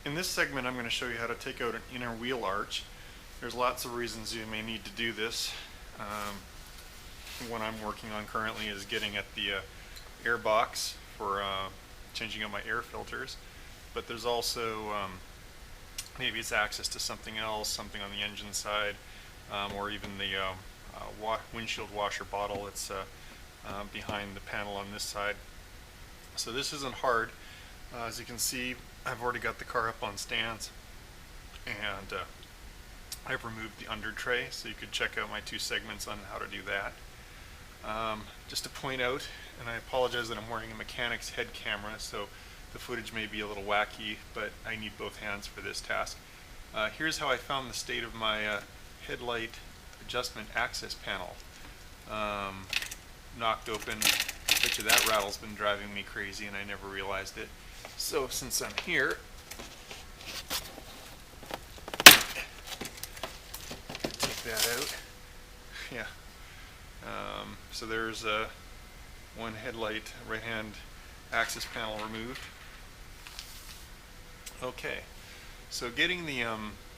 In this segment I'm going to show you how to take out an inner wheel arch. There's lots of reasons you may need to do this. What I'm working on currently is getting at the air box for changing out my air filters, but there's also maybe it's access to something else, something on the engine side, or even the windshield washer bottle that's behind the panel on this side. So this isn't hard. As you can see, I've already got the car up on stands, and I've removed the under tray, so you could check out my 2 segments on how to do that. Just to point out, and I apologize that I'm wearing a mechanic's head camera, so the footage may be a little wacky, but I need both hands for this task. Here's how I found the state of my Headlight Adjustment Access Panel. Knocked open. I bet you that rattle's been driving me crazy and I never realized it. So since I'm here, take that out. Yeah. So there's one headlight right hand access panel removed. Okay, so getting the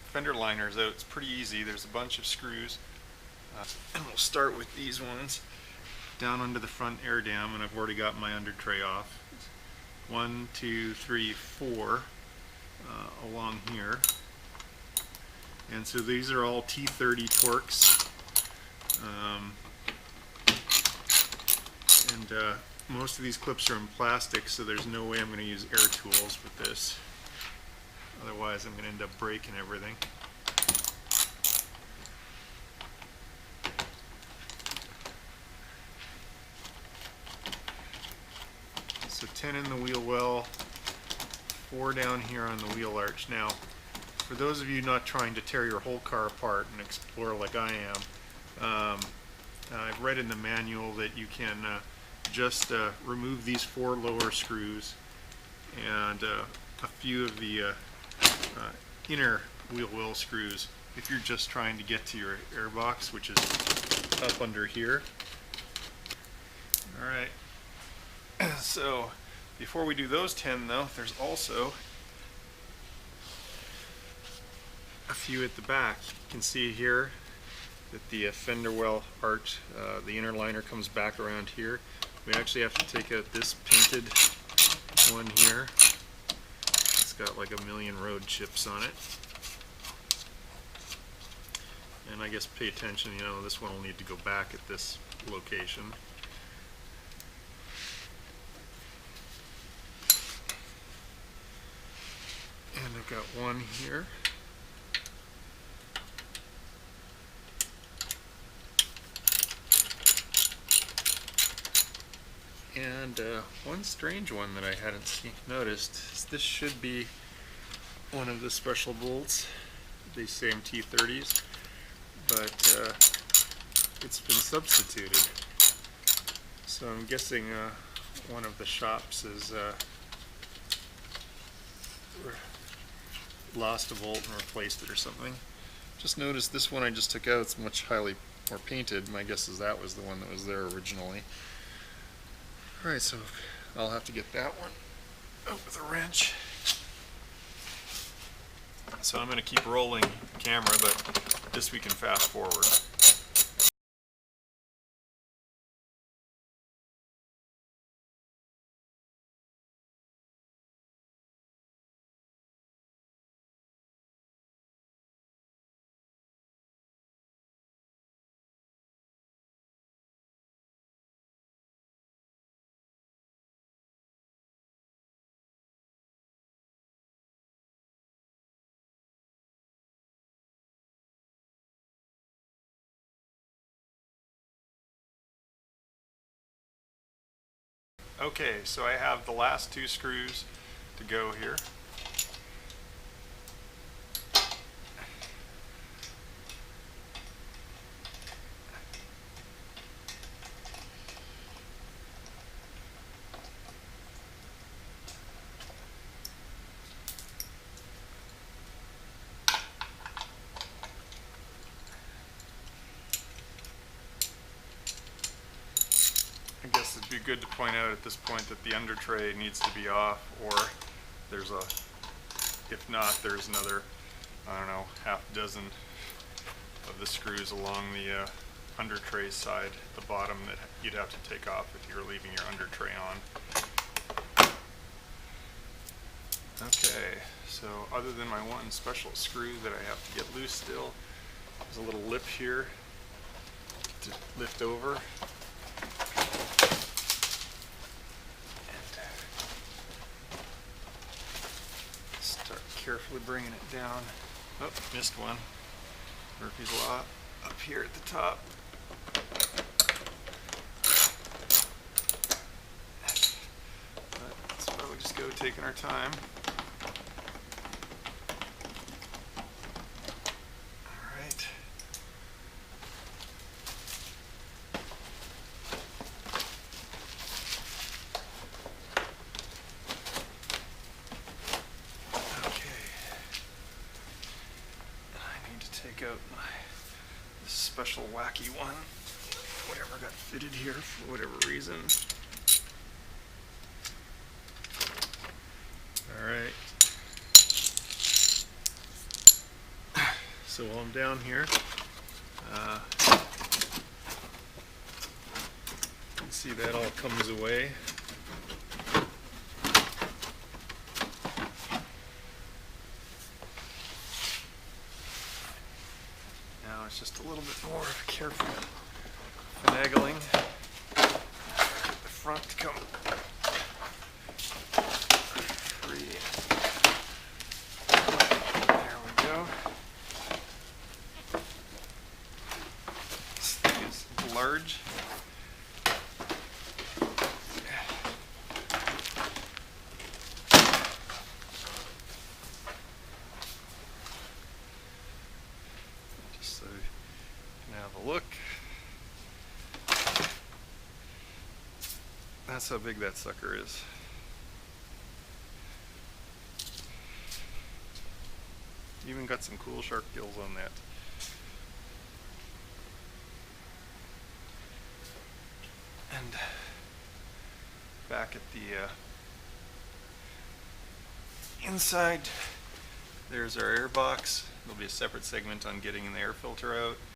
fender liners out is pretty easy. There's a bunch of screws, and we'll start with these ones down under the front air dam, and I've already got my under tray off. 1, 2, 3, 4 along here, and so these are all T30 Torx, and most of these clips are in plastic, so there's no way I'm going to use air tools with this. Otherwise I'm going to end up breaking everything. So 10 in the wheel well, 4 down here on the wheel arch. Now, for those of you not trying to tear your whole car apart and explore like I am, I've read in the manual that you can just remove these 4 lower screws and a few of the inner wheel well screws if you're just trying to get to your air box, which is up under here. Alright. So before we do those 10 though, there's also a few at the back. You can see here that the fender well arch, the inner liner comes back around here. We actually have to take out this painted one here. It's got like a million road chips on it. And I guess pay attention, you know, this one will need to go back at this location. And I've got one here. And one strange one that I hadn't noticed is this should be one of the special bolts. They say I'm T30s, but it's been substituted. So I'm guessing one of the shops has lost a bolt and replaced it or something. Just noticed this one I just took out, it's much highly more painted. My guess is that was the one that was there originally. Alright, so I'll have to get that one out with a wrench. So I'm going to keep rolling the camera, but this we can fast forward. Okay, so I have the last 2 screws to go here. I guess it'd be good to point out at this point that the under tray needs to be off, or there's a If not, there's another, I don't know, half dozen of the screws along the under tray side, the bottom, that you'd have to take off if you were leaving your under tray on. Okay, so other than my one special screw that I have to get loose still, there's a little lip here to lift over. And start carefully bringing it down. Oh, missed one. Murphy's Law up here at the top. But let's probably just go taking our time. Alright. Okay. I need to take out my special wacky one, whatever got fitted here for whatever reason. Alright. So while I'm down here, you can see that all comes away. Now it's just a little bit more of a careful finagling. Get the front to come free. There we go. This thing is large. Just so you can have a look. That's how big that sucker is. Even got some cool shark gills on that. And back at the inside, there's our air box. There'll be a separate segment on getting the air filter out.